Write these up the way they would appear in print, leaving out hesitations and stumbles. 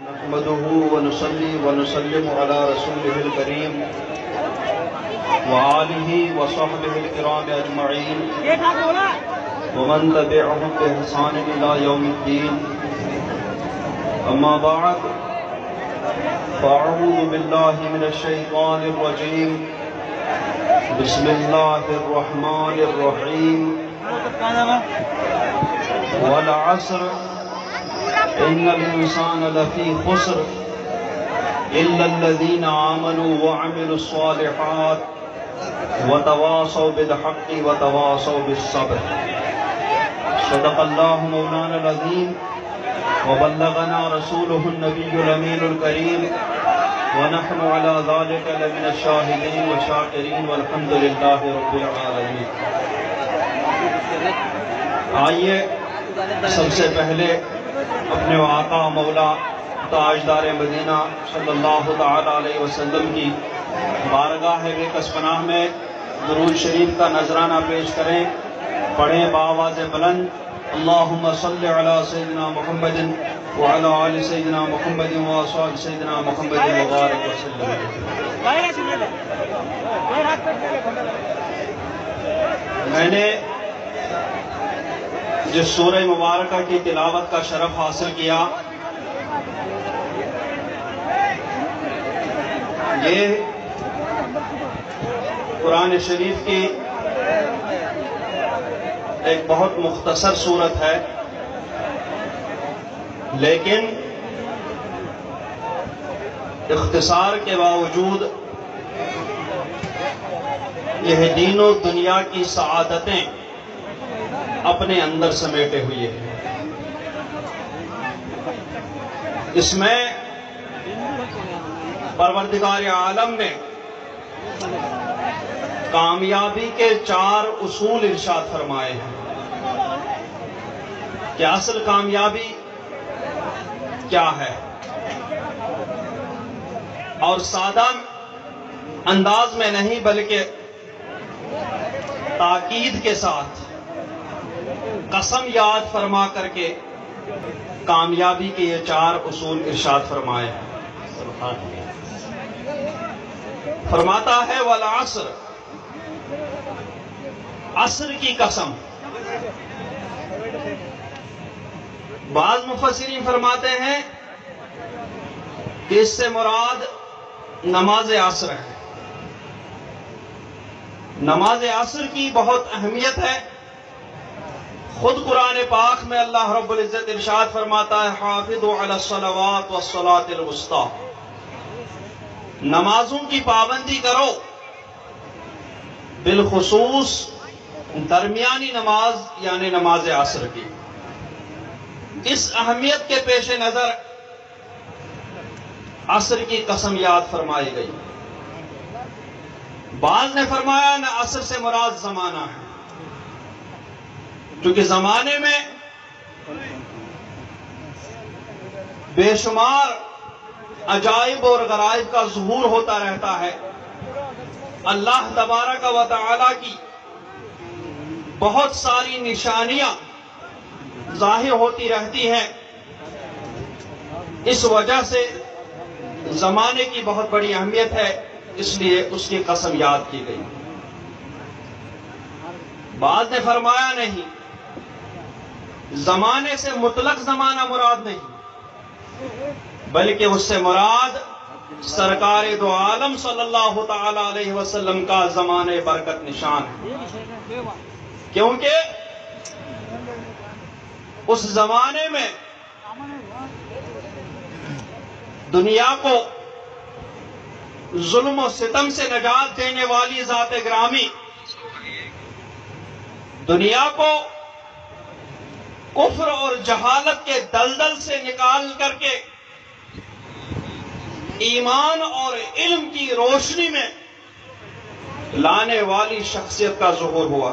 نحمده ونصلي ونسلم على رسوله الكريم وآله وصحبه الكرام أجمعين ومن تبعهم بإحسان إلى يوم الدين. أما بعد فأعوذ بالله من الشيطان الرجيم. بسم الله الرحمن الرحيم. والعصر إن الإنسان لفي خسر إلا الذين آمنوا وعملوا الصالحات وتواصوا بالحق وتواصوا بالصبر. صدق الله مولانا العظيم وبلغنا رسوله النبي الأمين الكريم ونحن على ذلك لمن الشاهدين والشاكرين والحمد لله رب العالمين. آئیے سب سے پہلے اپنے آقا مولا تاجدار مدینہ صلی اللہ تعالی علیہ وسلم کی بارگاہ بے پناہ میں درود شریف کا نذرانہ پیش کریں. پڑھیں بآواز بلند اللہم صلی علی سیدنا محمد وعلی آل سیدنا محمد وآصحاب سیدنا محمد وبارک وسلم. میں نے جس سورہ مبارکہ کی تلاوت کا شرف حاصل کیا یہ قرآن شریف کی ایک بہت مختصر سورت ہے، لیکن اختصار کے باوجود یہ دین و دنیا کی سعادتیں اپنے اندر سمیٹے ہوئے ہیں. اس میں پروردگار عالم نے کامیابی کے 4 اصول ارشاد فرمائے ہیں کہ اصل کامیابی کیا ہے، اور سادہ انداز میں نہیں بلکہ تاکید کے ساتھ قسم یاد فرما کر کے کامیابی کے یہ 4 اصول ارشاد فرمائے ہیں. فرماتا ہے والعصر، عصر کی قسم. بعض مفسرین فرماتے ہیں کہ اس سے مراد نماز عصر ہے. نماز عصر کی بہت اہمیت ہے. خود قرآن پاک میں اللہ رب العزت ارشاد فرماتا ہے حافظوا علی الصلوات والصلاۃ الوسطی، نمازوں کی پابندی کرو، بالخصوص درمیانی نماز یعنی نماز عصر کی. اس اہمیت کے پیش نظر عصر کی قسم یاد فرمائی گئی. بعض نے فرمایا نہ عصر سے مراد زمانہ ہے، کیونکہ زمانے میں بے شمار عجائب اور غرائب کا ظہور ہوتا رہتا ہے. اللہ تبارک و تعالی کی بہت ساری نشانیاں ظاہر ہوتی رہتی ہیں. اس وجہ سے زمانے کی بہت بڑی اہمیت ہے، اس لیے اس کی قسم یاد کی گئی. بعض نے فرمایا نہیں، زمانے سے مطلق زمانہ مراد نہیں، بلکہ اس سے مراد سرکار دو عالم صلی اللہ تعالی علیہ وسلم کا زمانے برکت نشان ہے. کیونکہ اس زمانے میں دنیا کو ظلم و ستم سے نجات دینے والی ذات گرامی دنیا کو کفر اور جہالت کے دلدل سے نکال کر کے ایمان اور علم کی روشنی میں لانے والی شخصیت کا ظہور ہوا.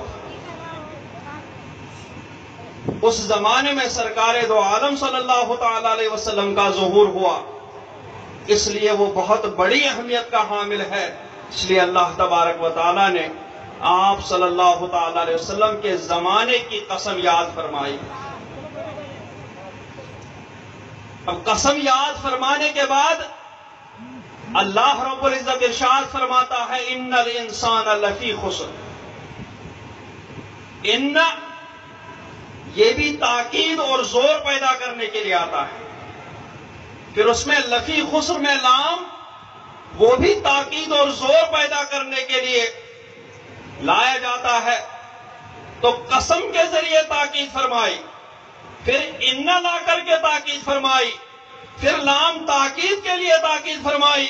اس زمانے میں سرکار دو عالم صلی اللہ تعالی علیہ وسلم کا ظہور ہوا، اس لیے وہ بہت بڑی اہمیت کا حامل ہے. اس لیے اللہ تبارک و تعالی نے آپ صلی اللہ تعالی علیہ وسلم کے زمانے کی قسم یاد فرمائی. اب قسم یاد فرمانے کے بعد اللہ رب العزت ارشاد فرماتا ہے ان الانسان لفی خسر. ان یہ بھی تاکید اور زور پیدا کرنے کے لیے آتا ہے. پھر اس میں لفی خسر میں لام وہ بھی تاکید اور زور پیدا کرنے کے لیے لایا جاتا ہے. تو قسم کے ذریعے تاکید فرمائی, پھر ان لا کر کے تاکید فرمائی, پھر لام تاکید کے لیے تاکید فرمائی,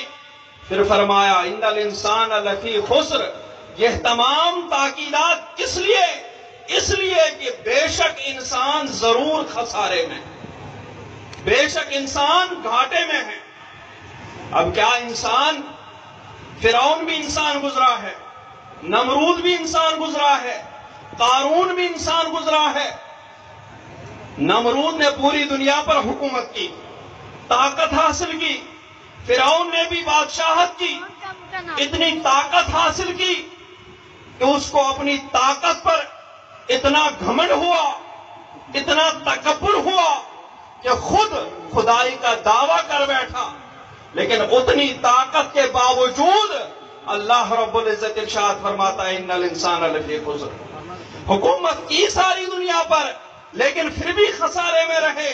پھر فرمایا ان الانسان لفی خسر. یہ تمام تاکیدات کس لیے؟ اس لیے کہ بے شک انسان ضرور خسارے میں, بے شک انسان گھاٹے میں ہے. اب کیا انسان, فرعون بھی انسان گزرا ہے, نمرود بھی انسان گزرا ہے, قارون بھی انسان گزرا ہے. نمرود نے پوری دنیا پر حکومت کی, طاقت حاصل کی. فرعون نے بھی بادشاہت کی, اتنی طاقت حاصل کی کہ اس کو اپنی طاقت پر اتنا گھمنڈ ہوا, اتنا تکبر ہوا کہ خود خدائی کا دعویٰ کر بیٹھا. لیکن اتنی طاقت کے باوجود اللہ رب العزت ارشاد فرماتا ہے ان الانسان لفی خسر. حکومت کی ساری دنیا پر لیکن پھر بھی خسارے میں رہے.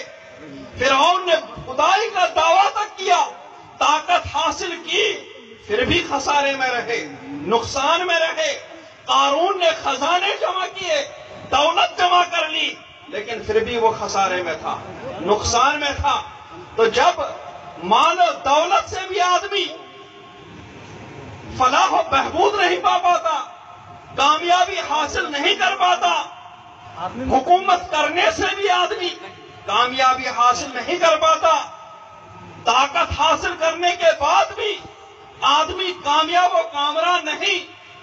فرعون نے خدائی کا دعویٰ تک کیا, طاقت حاصل کی, پھر بھی خسارے میں رہے, نقصان میں رہے. قارون نے خزانے جمع کیے, دولت جمع کر لی, لیکن پھر بھی وہ خسارے میں تھا, نقصان میں تھا. تو جب مال و دولت سے بھی آدمی فلاح و بہبود نہیں پا پاتا, کامیابی حاصل نہیں کر پاتا, حکومت کرنے سے بھی آدمی کامیابی حاصل نہیں کر پاتا, طاقت حاصل کرنے کے بعد بھی آدمی کامیاب و کامران نہیں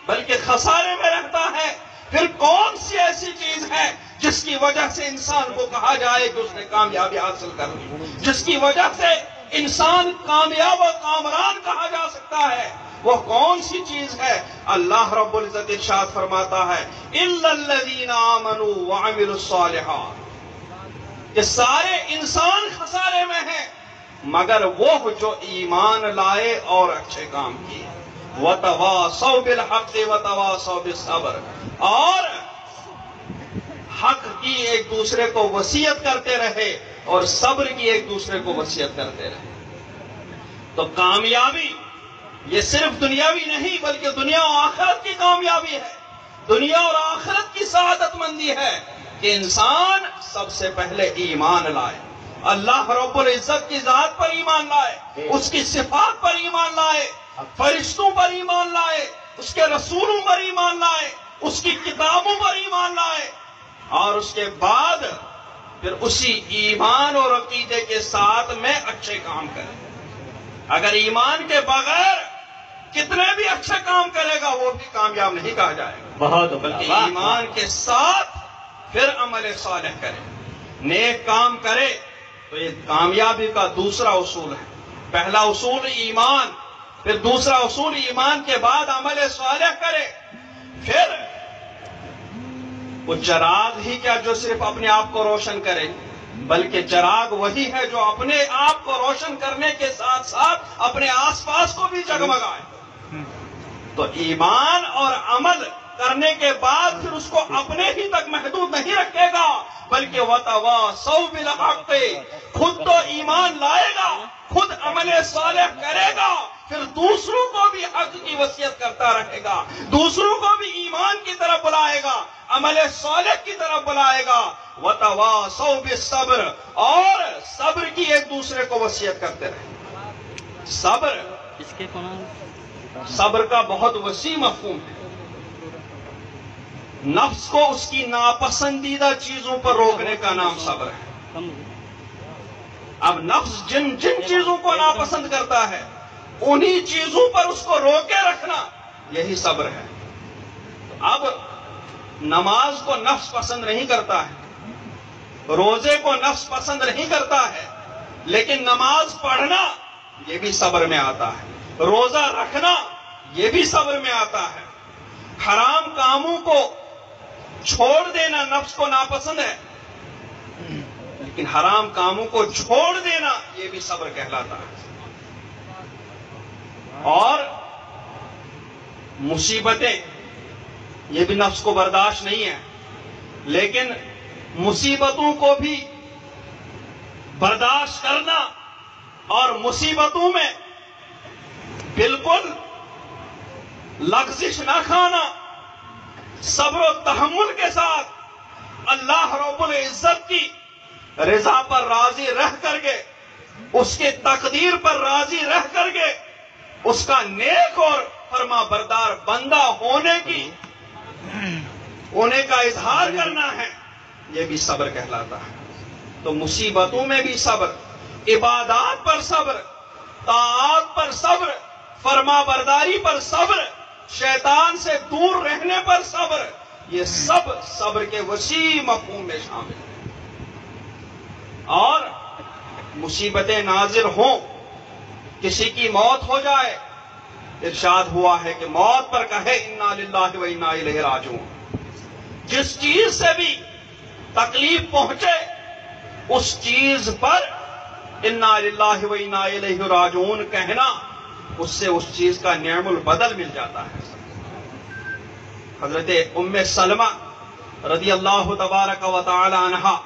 بلکہ خسارے میں رہتا ہے, پھر کون سی ایسی چیز ہے جس کی وجہ سے انسان کو کہا جائے کہ اس نے کامیابی حاصل کر لی, جس کی وجہ سے انسان کامیاب و کامران کہا جا سکتا ہے؟ وہ کون سی چیز ہے؟ اللہ رب العزت ارشاد فرماتا ہے الا الذین آمنوا وعملوا الصالحات, کہ سارے انسان خسارے میں ہیں مگر وہ جو ایمان لائے اور اچھے کام کیے. وتواصوا بالحق وتواصوا بالصبر, اور حق کی ایک دوسرے کو وصیت کرتے رہے اور صبر کی ایک دوسرے کو وصیت کرتے رہے. تو کامیابی یہ صرف دنیاوی نہیں بلکہ دنیا و آخرت کی کامیابی ہے, دنیا اور آخرت کی سعادت مندی ہے کہ انسان سب سے پہلے ایمان لائے, اللہ رب العزت کی ذات پر ایمان لائے, اس کی صفات پر ایمان لائے, فرشتوں پر ایمان لائے, اس کے رسولوں پر ایمان لائے, اس کی کتابوں پر ایمان لائے, اور اس کے بعد پھر اسی ایمان اور عقیدے کے ساتھ میں اچھے کام کرے. اگر ایمان کے بغیر کتنے بھی اچھے کام کرے گا وہ بھی کامیاب نہیں کہا جائے گا, بلکہ ایمان کے ساتھ پھر عمل صالح کرے, نیک کام کرے. تو یہ کامیابی کا دوسرا اصول ہے. پہلا اصول ایمان, پھر دوسرا اصول ایمان کے بعد عمل صالح کرے. پھر وہ چراغ ہی کیا جو صرف اپنے آپ کو روشن کرے, بلکہ چراغ وہی ہے جو اپنے آپ کو روشن کرنے کے ساتھ ساتھ اپنے آس پاس کو بھی جگمگائے. تو ایمان اور عمل کرنے کے بعد پھر اس کو اپنے ہی تک محدود نہیں رکھے گا بلکہ وتواصوا بالحق, خود تو ایمان لائے گا, خود عمل صالح کرے گا, پھر دوسروں کو بھی حق کی وصیت کرتا رہے گا, دوسروں کو بھی ایمان کی طرف بلائے گا, عمل صالح کی طرف بلائے گا. وتواصوا بالصبر, اور صبر کی ایک دوسرے کو وصیت کرتے رہے. صبر کا بہت وسیع مفہوم ہے. نفس کو اس کی ناپسندیدہ چیزوں پر روکنے کا نام صبر ہے. اب نفس جن چیزوں کو ناپسند کرتا ہے انہی چیزوں پر اس کو روکے رکھنا یہی صبر ہے. اب نماز کو نفس پسند نہیں کرتا ہے, روزے کو نفس پسند نہیں کرتا ہے, لیکن نماز پڑھنا یہ بھی صبر میں آتا ہے, روزہ رکھنا یہ بھی صبر میں آتا ہے, حرام کاموں کو چھوڑ دینا نفس کو ناپسند ہے لیکن حرام کاموں کو چھوڑ دینا یہ بھی صبر کہلاتا ہے. اور مصیبتیں یہ بھی نفس کو برداشت نہیں ہے، لیکن مصیبتوں کو بھی برداشت کرنا اور مصیبتوں میں بالکل لغزش نہ کھانا، صبر و تحمل کے ساتھ اللہ رب العزت کی رضا پر راضی رہ کر کے، اس کے تقدیر پر راضی رہ کر کے اس کا نیک اور فرما بردار بندہ ہونے کا اظہار کرنا ہے، یہ بھی صبر کہلاتا ہے. تو مصیبتوں میں بھی صبر، عبادات پر صبر، طاعات پر صبر، فرما برداری پر صبر، شیطان سے دور رہنے پر صبر، یہ سب صبر کے وسیع مفہوم میں شامل ہیں. اور مصیبتیں نازل ہوں، کسی کی موت ہو جائے، ارشاد ہوا ہے کہ موت پر کہے انا للہ و انا الیہ راجعون. جس چیز سے بھی تکلیف پہنچے اس چیز پر انا للہ و انا الیہ راجعون کہنا، اس سے اس چیز کا نعم البدل مل جاتا ہے. حضرت ام سلمہ رضی اللہ تبارک و تعالی عنہا،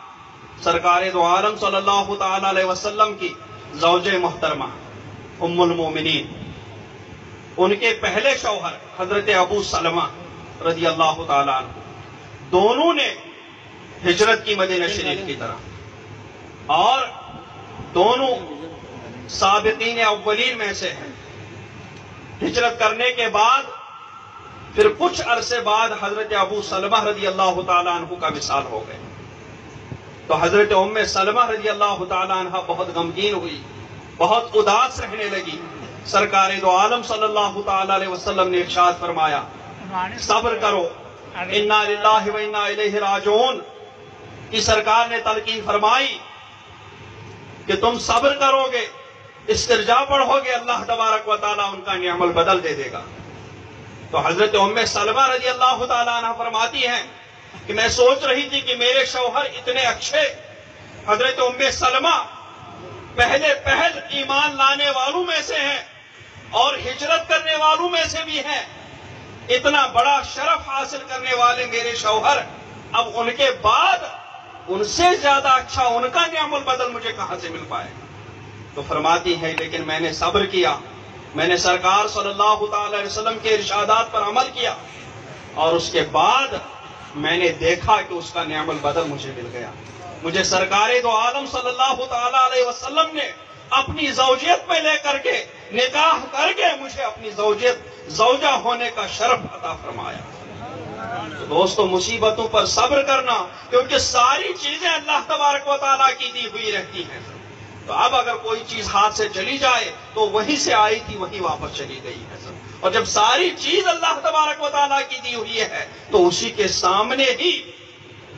سرکار دو عالم صلی اللہ تعالی علیہ وسلم کی زوج محترمہ ام المومنین، ان کے پہلے شوہر حضرت ابو سلمہ رضی اللہ تعالی عنہ، دونوں نے ہجرت کی مدینہ شریف کی طرف، اور دونوں سابقین اولین میں سے ہیں. ہجرت کرنے کے بعد پھر کچھ عرصے بعد حضرت ابو سلمہ رضی اللہ تعالی عنہ کا وصال ہو گئے. تو حضرت ام سلمہ رضی اللہ تعالی عنہ بہت غمگین ہوئی، بہت اداس رہنے لگی. سرکار دو عالم صلی اللہ تعالی علیہ وسلم نے ارشاد فرمایا صبر کرو، انا للہ و انا الیہ راجعون کی سرکار نے تلقین فرمائی کہ تم صبر کرو گے، استرجاع پڑھو گے، اللہ تبارک و تعالیٰ ان کا نعم البدل دے دے گا. تو حضرت ام سلمہ رضی اللہ تعالیٰ عنہ فرماتی ہیں کہ میں سوچ رہی تھی کہ میرے شوہر اتنے اچھے، حضرت ام سلمہ پہلے ایمان لانے والوں میں سے ہیں اور ہجرت کرنے والوں میں سے بھی ہیں، اتنا بڑا شرف حاصل کرنے والے میرے شوہر، اب ان کے بعد ان سے زیادہ اچھا ان کا نعم البدل مجھے کہاں سے مل پائے. تو فرماتی ہے لیکن میں نے صبر کیا، میں نے سرکار صلی اللہ تعالی علیہ وسلم کے ارشادات پر عمل کیا، اور اس کے بعد میں نے دیکھا کہ اس کا نعم البدل مجھے مل گیا. مجھے سرکار دو عالم صلی اللہ تعالی علیہ وسلم نے اپنی زوجیت میں لے کر کے نکاح کر کے مجھے اپنی زوجہ ہونے کا شرف عطا فرمایا. تو دوستو مصیبتوں پر صبر کرنا، کیونکہ ساری چیزیں اللہ تبارک و تعالیٰ کی دی ہوئی رہتی ہیں. تو اب اگر کوئی چیز ہاتھ سے چلی جائے تو وہیں سے آئی تھی وہیں واپس چلی گئی ہے. اور جب ساری چیز اللہ تبارک و تعالیٰ کی دی ہوئی ہے تو اسی کے سامنے ہی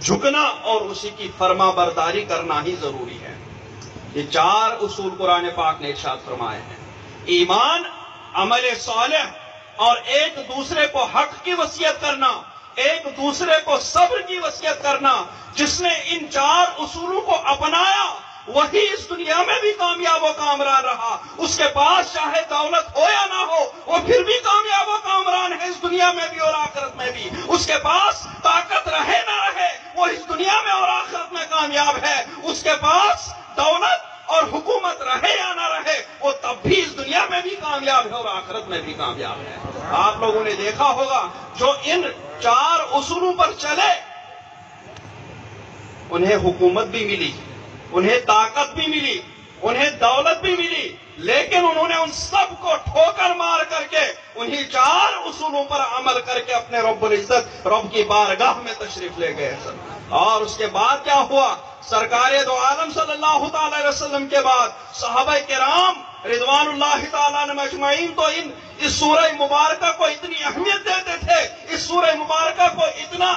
جھکنا اور اسی کی فرما برداری کرنا ہی ضروری ہے. یہ 4 اصول قرآن پاک نے ارشاد فرمائے ہیں: ایمان، عمل صالح، اور ایک دوسرے کو حق کی وصیت کرنا، ایک دوسرے کو صبر کی وصیت کرنا. جس نے ان 4 اصولوں کو اپنایا وہی اس دنیا میں بھی کامیاب و کامران رہا. اس کے پاس چاہے دولت ہو یا نہ ہو وہ پھر بھی کامیاب و کامران ہے، اس دنیا میں بھی اور آخرت میں بھی. اس کے پاس طاقت رہے نہ رہے وہ اس دنیا میں اور آخرت میں کامیاب ہے. اس کے پاس دولت اور حکومت رہے یا نہ رہے وہ تب بھی اس دنیا میں بھی کامیاب ہے اور آخرت میں بھی کامیاب ہے. آپ لوگوں نے دیکھا ہوگا جو ان 4 اصولوں پر چلے انہیں حکومت بھی ملی، انہیں طاقت بھی ملی، انہیں دولت بھی ملی، لیکن انہوں نے ان سب کو ٹھوکر مار کر کے انہی 4 اصولوں پر عمل کر کے اپنے رب العزت رب کی بارگاہ میں تشریف لے گئے. اور اس کے بعد کیا ہوا؟ سرکار دو عالم صلی اللہ تعالی علیہ وسلم کے بعد صحابہ کرام رضوان اللہ تعالیٰ عنہم اجمعین تو اس سورہ مبارکہ کو اتنی اہمیت دیتے تھے، اس سورہ مبارکہ کو اتنا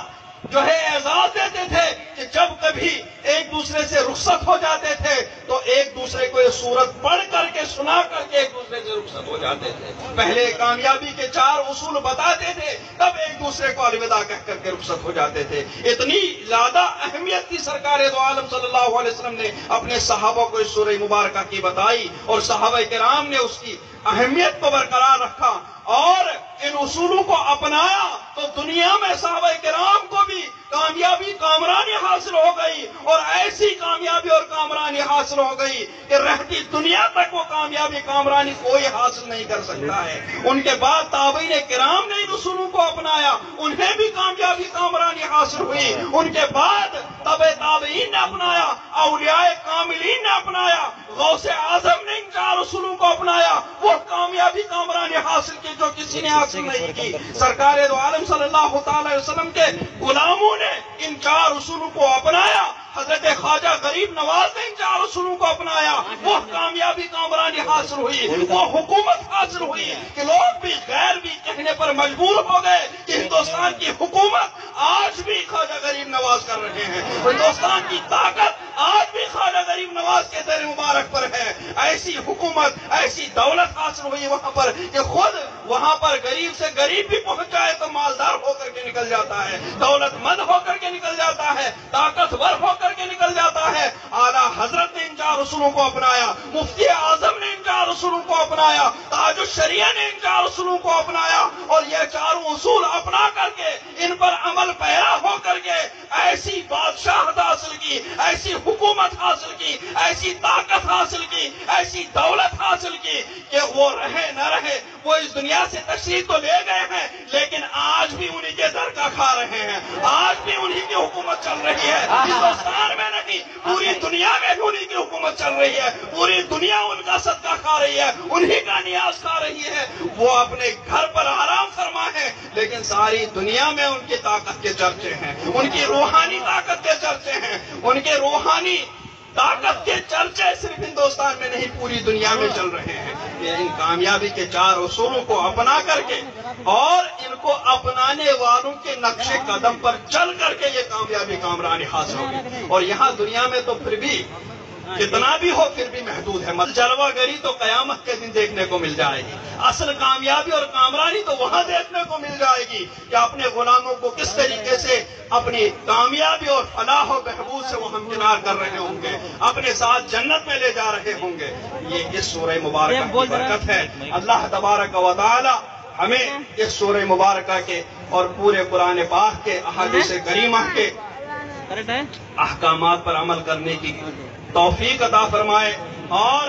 اعزاز دیتے تھے کہ جب کبھی ایک دوسرے سے رخصت ہو جاتے تھے تو ایک دوسرے کو یہ سورت پڑھ کر کے سنا کر کے ایک دوسرے سے رخصت ہو جاتے تھے. پہلے کامیابی کے 4 اصول بتاتے تھے، تب ایک دوسرے دوسرے کو الوداع کہہ کر کے رخصت ہو جاتے تھے۔ اتنی زیادہ اہمیت کی سرکار دو عالم صلی اللہ علیہ وسلم نے اپنے صحابہ کو اس سورہ مبارکہ کی بتائی، اور صحابہ کرام نے اس کی اہمیت کو برقرار رکھا اور ان اصولوں کو اپنایا، تو دنیا میں صحابہ کرام کو بھی کامیابی کامرانی حاصل ہو گئی، اور ایسی کامیابی اور کامرانی حاصل ہو گئی کہ رہتی دنیا تک وہ کامیابی کامرانی کوئی حاصل نہیں کر سکتا ہے۔ ان کے بعد تابعین کرام نے ان اصولوں کو اپنایا، انہیں بھی کامیابی کامرانی حاصل ہوئی۔ ان کے بعد تابعین نے اپنایا، اولیاء کاملین نے اپنایا، غوث اعظم نے ان 4 اصولوں کو اپنایا، وہ کامیابی کامرانی حاصل کی جو کسی نے حاصل نہیں کی۔ سرکار دو عالم صلی اللہ تعالی علیہ وسلم کے غلاموں نے ان 4 اصولوں کو اپنایا، حضرت خواجہ غریب نواز نے ان 4 اصولوں کو اپنایا، وہ کامیابی کامرانی حاصل ہوئی، وہ حکومت حاصل ہوئی کہ لوگ بھی غیر بھی کہنے پر مجبور ہو گئے کہ ہندوستان کی حکومت آج بھی خواجہ غریب نواز کر رہے ہیں، ہندوستان کی طاقت آج بھی خواجہ غریب نواز کے زیر مبارک پر ہے۔ ایسی حکومت، ایسی دولت حاصل ہوئی وہاں پر کہ خود وہاں پر غریب سے غریب بھی پہنچ جائے تو مالدار ہو کر کے نکل جاتا ہے، دولت مند ہو کر کے نکل جاتا ہے، طاقتور ہو کر کے نکل جاتا ہے۔ اعلیٰ حضرت نے ان 4 اصولوں کو اپنایا، مفتی اعظم نے ان 4 اصولوں کو اپنایا، تاج الشریعہ نے ان 4 اصولوں کو اپنایا، اور یہ 4 اصول اپنا کر کے ان پر عمل پیرا ہو کر کے ایسی بادشاہت حاصل کی، ایسی حکومت حاصل کی، ایسی طاقت حاصل کی، ایسی دولت حاصل کی کہ وہ رہے نہ رہے، وہ اس دنیا سے تشریف تو لے گئے ہیں لیکن آج بھی انہی کے در کا کھا رہے ہیں، آج بھی انہی کی حکومت چل رہی ہے۔ ہندوستان میں نہیں، پوری دنیا میں بھی انہی کی حکومت چل رہی ہے، پوری دنیا ان کا صدقہ کھا رہی ہے، انہی کا نیاز کھا رہی ہے۔ وہ اپنے گھر پر آرام فرما ہے لیکن ساری دنیا میں ان کی طاقت کے چرچے ہیں، ان کی روحانی طاقت کے چرچے ہیں، ان کے روحانی طاقت کے چرچے صرف ہندوستان میں نہیں پوری دنیا میں چل رہے ہیں۔ کہ ان کامیابی کے 4 اصولوں کو اپنا کر کے اور ان کو اپنانے والوں کے نقش قدم پر چل کر کے یہ کامیابی کامرانی حاصل ہوگی، اور یہاں دنیا میں تو پھر بھی کتنا بھی ہو پھر بھی محدود ہے۔ جلوہ گری تو قیامت کے دن دیکھنے کو مل جائے گی، اصل کامیابی اور کامرانی تو وہاں دیکھنے کو مل جائے گی کہ اپنے غلاموں کو کس طریقے سے اپنی کامیابی اور فلاح و بہبود سے وہ ہمکنار کر رہے ہوں گے، اپنے ساتھ جنت میں لے جا رہے ہوں گے۔ یہ اس سورہ مبارکہ کی برکت ہے۔ اللہ تبارک و تعالی ہمیں اس سورہ مبارکہ کے اور پورے قرآن پاک کے احادیث کریمہ کے احکامات پر عمل کرنے کی توفیق عطا فرمائے، اور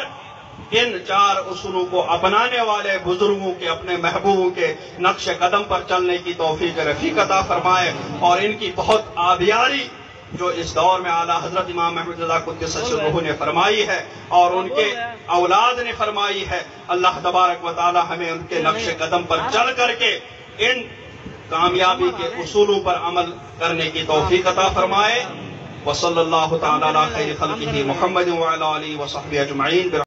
ان 4 اصولوں کو اپنانے والے بزرگوں کے، اپنے محبوبوں کے نقش قدم پر چلنے کی توفیق رفیق عطا فرمائے، اور ان کی بہت آبیاری جو اس دور میں اعلیٰ حضرت امام احمد رضا قدس سرہ نے فرمائی ہے اور ان کے اولاد نے فرمائی ہے، اللہ تبارک و تعالی ہمیں ان کے نقش قدم پر چل کر کے ان کامیابی کے اصولوں پر عمل کرنے کی توفیق عطا فرمائے۔ وصلی اللہ تعالی علی خیر خلقہ محمد وعلی آلہ وصحبہ اجمعین۔